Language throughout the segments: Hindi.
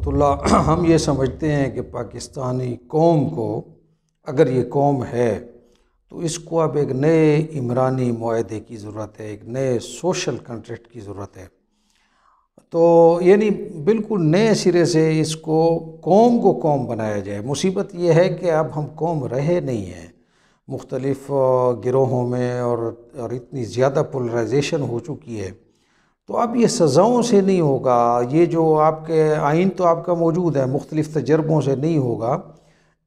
रहमतुल्लाह। हम ये समझते हैं कि पाकिस्तानी कौम को, अगर ये कौम है तो इसको अब एक नए इमरानी मुआहदे की ज़रूरत है, एक नए सोशल कॉन्ट्रैक्ट की ज़रूरत है। तो यानी बिल्कुल नए सिरे से इसको कौम को कौम बनाया जाए। मुसीबत ये है कि अब हम कौम रहे नहीं हैं, मुख्तलिफ़ गिरोहों में और इतनी ज़्यादा पोलराइजेशन हो चुकी है। तो अब ये सज़ाओं से नहीं होगा, ये जो आपके आइन तो आपका मौजूद है, मुख्तलिफ़ तजर्बों से नहीं होगा।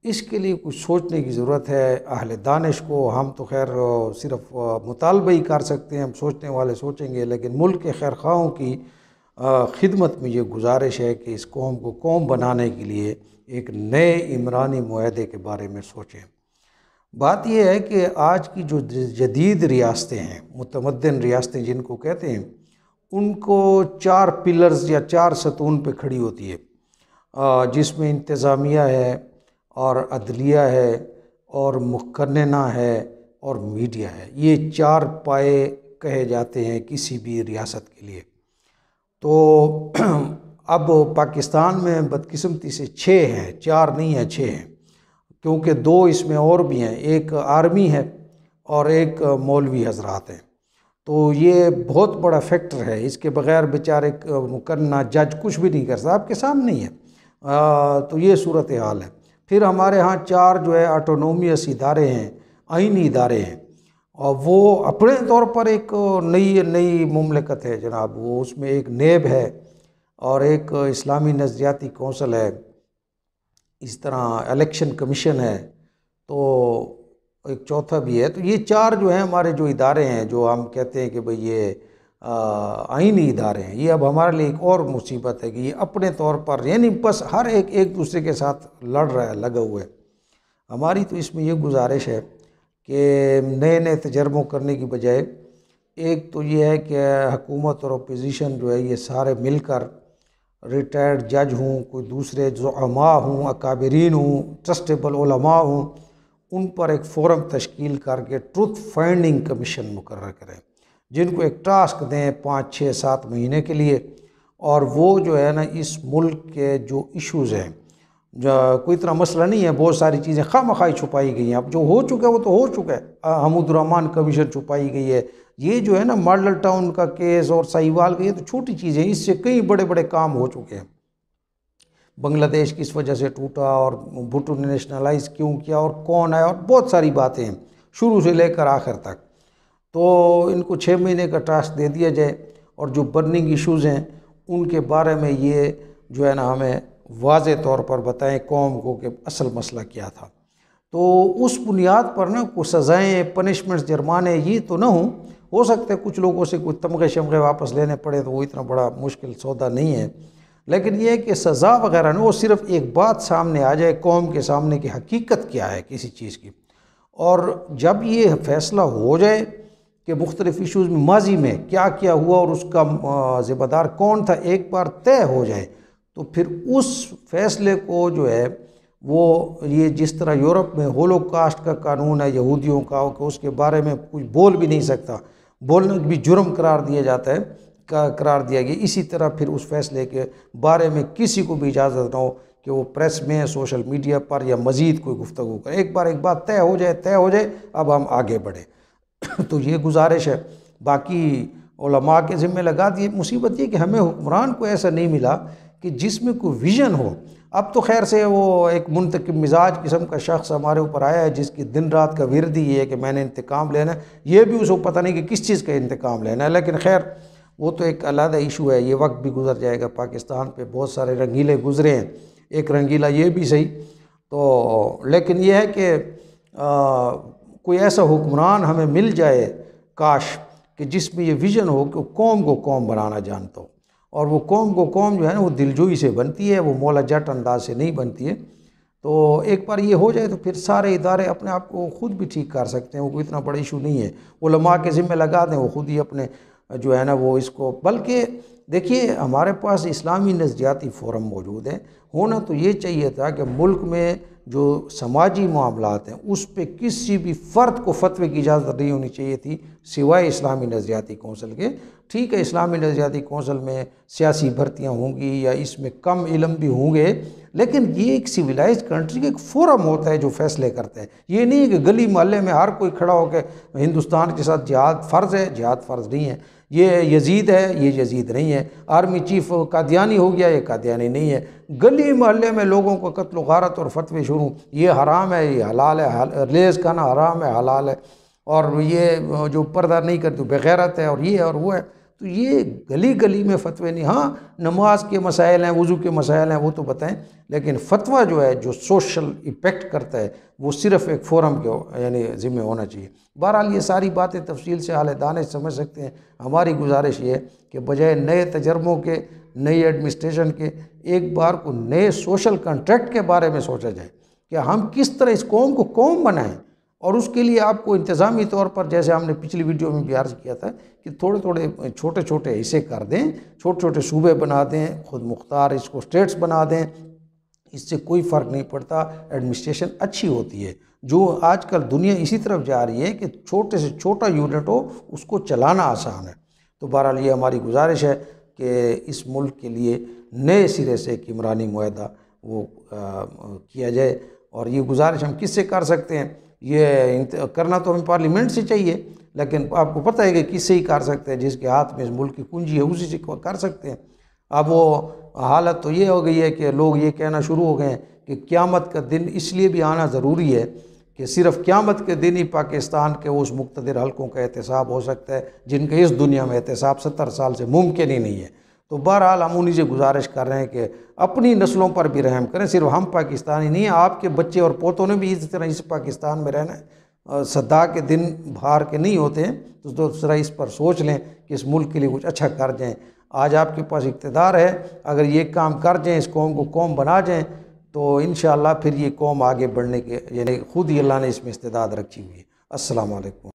इसके लिए कुछ सोचने की ज़रूरत है अहले दानिश को। हम तो खैर सिर्फ मुतालबा ही कर सकते हैं, हम सोचने वाले सोचेंगे, लेकिन मुल्क के खैर खाओं की खिदमत में ये गुजारिश है कि इस कौम को कौम बनाने के लिए एक नए इमरानी मुआहदे के बारे में सोचें। बात यह है कि आज की जो जदीद रियासतें हैं, मुतमद्दिन रियासतें जिनको कहते हैं, उनको 4 पिलर्स या 4 सतून पे खड़ी होती है, जिसमें इंतज़ामिया है और अदलिया है और मुक़न्नना है और मीडिया है। ये 4 पाए कहे जाते हैं किसी भी रियासत के लिए। तो अब पाकिस्तान में बदकिस्मती से 6 हैं, 4 नहीं है 6 हैं, क्योंकि 2 इसमें और भी हैं, एक आर्मी है और एक मौलवी हजरात हैं। तो ये बहुत बड़ा फैक्टर है, इसके बग़ैर बेचारे मुकन्ना जज कुछ भी नहीं कर सकता, आपके सामने ही है। तो ये सूरत हाल है। फिर हमारे यहाँ 4 जो है ऑटोनोमियस इदारे हैं, आइनी इदारे हैं, और वो अपने तौर पर एक नई मुमलकत है जनाब। वो उसमें एक नेब है और एक इस्लामी नज़रियाती कौंसल है, इस तरह इलेक्शन कमीशन है, तो एक चौथा भी है। तो ये 4 जो हैं हमारे जो इदारे हैं, जो हम कहते हैं कि भाई ये आइनी इदारे हैं, ये अब हमारे लिए एक और मुसीबत है कि ये अपने तौर पर यानी बस हर एक दूसरे के साथ लड़ रहा है, लगा हुआ है। हमारी तो इसमें ये गुजारिश है कि नए तजर्बों करने की बजाय एक तो ये है कि हुकूमत और अपोजिशन जो है ये सारे मिलकर रिटायर्ड जज हों, कोई दूसरे जो उलमा हों, अकाबरीन हों, ट्रस्टेबल उलमा हों, उन पर एक फोरम तश्कील करके ट्रुथ फाइंडिंग कमीशन मुकर्रर करें, जिनको एक टास्क दें 5, 6, 7 महीने के लिए, और वो जो है ना इस मुल्क के जो इश्यूज़ हैं, जो कोई इतना मसला नहीं है, बहुत सारी चीज़ें खामखाई छुपाई गई हैं। अब जो हो चुका है वो तो हो चुका है। हमीदुर्रहमान कमीशन छुपाई गई है, ये जो है ना मॉडल टाउन का केस और साहिवाल का, ये तो छोटी चीज़ें, इससे कई बड़े बड़े काम हो चुके हैं। बांग्लादेश किस वजह से टूटा और भुट्टो ने नेशनलाइज क्यों किया और कौन आया, और बहुत सारी बातें हैं शुरू से लेकर आखिर तक। तो इनको 6 महीने का टास्क दे दिया जाए और जो बर्निंग इश्यूज़ हैं उनके बारे में ये जो है ना हमें वाज़े तौर पर बताएं कौम को कि असल मसला क्या था। तो उस बुनियाद पर ना कुछ सज़ाएँ, पनिशमेंट्स, जुर्माने ये तो ना हो सकता है कुछ लोगों से कुछ तमगे शमगे वापस लेने पड़े, तो वो इतना बड़ा मुश्किल सौदा नहीं है। लेकिन ये है कि सज़ा वगैरह ना, वो सिर्फ एक बात सामने आ जाए कौम के सामने कि हकीकत क्या है किसी चीज़ की, और जब ये फ़ैसला हो जाए कि मुख्तलिफ़ इशूज़ में माजी में क्या क्या हुआ और उसका ज़िम्मेदार कौन था, एक बार तय हो जाए, तो फिर उस फैसले को जो है वो ये जिस तरह यूरोप में होलोकास्ट का कानून है यहूदियों का, कि उसके बारे में कुछ बोल भी नहीं सकता, बोलना भी जुर्म करार दिया जाता है, करार दिया गया, इसी तरह फिर उस फैसले के बारे में किसी को भी इजाज़त ना हो कि वो प्रेस में, सोशल मीडिया पर या मज़ीद कोई गुफ्तगू करे। एक बात तय हो जाए, अब हम आगे बढ़ें। तो ये गुजारिश है। बाकी उलमा के ज़िम्मे लगा दिए। मुसीबत ये कि हमें हुक्मरान को ऐसा नहीं मिला कि जिसमें कोई विज़न हो। अब तो खैर से वो एक मुंतकिम मिजाज किस्म का शख्स हमारे ऊपर आया है, जिसकी दिन रात का विरदी ये है कि मैंने इंतकाम लेना है। ये भी उसको पता नहीं कि किस चीज़ का इंतकाम लेना है, लेकिन खैर वो तो एक अलग इशू है, ये वक्त भी गुजर जाएगा। पाकिस्तान पे बहुत सारे रंगीले गुजरे हैं, एक रंगीला ये भी सही। तो लेकिन ये है कि कोई ऐसा हुक्मरान हमें मिल जाए काश, कि जिसमें ये विज़न हो कि कौम को कौम बनाना जानता हो, और वो कौम को कौम जो है ना वो दिलजोई से बनती है, वो मौला जट अंदाज से नहीं बनती है। तो एक बार ये हो जाए तो फिर सारे इदारे अपने आप को खुद भी ठीक कर सकते हैं, वो कोई इतना बड़ा इशू नहीं है। उलमा के ज़िम्मे लगा दें, वो खुद ही अपने जो है ना वो इसको, बल्कि देखिए हमारे पास इस्लामी नज़रियाती फ़ोरम मौजूद है। होना तो ये चाहिए था कि मुल्क में जो समाजी मामलात हैं उस पे किसी भी फ़र्द को फतवे की इजाज़त नहीं होनी चाहिए थी, सिवाय इस्लामी नज़रियाती कौंसिल के। ठीक है, इस्लामी नज़रियाती कौंसिल में सियासी भर्तियाँ होंगी या इसमें कम इल्म भी होंगे, लेकिन ये एक सिविलाइज्ड कंट्री का एक फोरम होता है जो फैसले करते हैं। ये नहीं है कि गली मोहल्ले में हर कोई खड़ा होकर हिंदुस्तान के साथ जिहाद फ़र्ज़ है, जिहाद फ़र्ज़ नहीं है। ये यजीद है, ये यजीद नहीं है। आर्मी चीफ कादियानी हो गया, ये कादियानी नहीं है। गली मोहल्ले में लोगों को कत्ल गारत और फतवे शुरू, ये हराम है, ये हलाल है, लेज़ खाना हराम है, हलाल है, और ये जो पर्दा नहीं करती बेगैरत है, और ये और वो है। तो ये गली गली में फतवे नहीं। हाँ, नमाज के मसाइल हैं, वज़ू के मसाइल हैं, वो तो बताएं, लेकिन फतवा जो है जो सोशल इम्पेक्ट करता है वो सिर्फ़ एक फ़ोरम के यानी ज़िम्मे होना चाहिए। बहरहाल ये सारी बातें तफसील से हाल दानिश समझ सकते हैं। हमारी गुजारिश ये कि बजाय नए तजर्बों के, नई एडमिनिस्ट्रेशन के, एक बार को नए सोशल कॉन्ट्रैक्ट के बारे में सोचा जाए कि हम किस तरह इस कौम को कौम बनाएं। और उसके लिए आपको इंतज़ामी तौर पर, जैसे हमने पिछली वीडियो में भी अर्ज़ किया था, कि थोड़े थोड़े छोटे छोटे हिस्से कर दें, छोटे छोटे सूबे बना दें, खुद मुख्तार इसको स्टेट्स बना दें। इससे कोई फ़र्क नहीं पड़ता, एडमिनिस्ट्रेशन अच्छी होती है। जो आजकल दुनिया इसी तरफ जा रही है कि छोटे से छोटा यूनिट हो उसको चलाना आसान है। तो बहरहाल ये हमारी गुजारिश है कि इस मुल्क के लिए नए सिरे से एक इमरानी मुआहदा वो किया जाए। और ये गुजारिश हम किससे कर सकते हैं? ये करना तो हमें पार्लियामेंट से चाहिए, लेकिन आपको पता है कि किससे ही कर सकते हैं, जिसके हाथ में इस मुल्क की कुंजी है उसी से कर सकते हैं। अब वो हालत तो ये हो गई है कि लोग ये कहना शुरू हो गए हैं कि क़यामत का दिन इसलिए भी आना ज़रूरी है कि सिर्फ़ क़यामत के दिन ही पाकिस्तान के उस मुक़्तदिर हल्कों का एहतसाब हो सकता है जिनके इस दुनिया में एहतसाब 70 साल से मुमकिन ही नहीं है। तो बहरहाल हम उन्हीं से गुजारिश कर रहे हैं कि अपनी नस्लों पर भी रहम करें। सिर्फ हम पाकिस्तानी नहीं हैं, आपके बच्चे और पोतों ने भी इस तरह इस पाकिस्तान में रहना है। सदा के दिन बाहर के नहीं होते हैं। तो ज़रा इस पर सोच लें कि इस मुल्क के लिए कुछ अच्छा कर जाएँ। आज आपके पास इक़्तिदार है, अगर ये काम कर जाएँ, इस कौम को कौम बना जाएँ, तो इंशाअल्लाह फिर ये कौम आगे बढ़ने के यानी खुद ही अल्लाह ने इसमें इस्तेदाद रखी हुई है। अस्सलाम वालेकुम।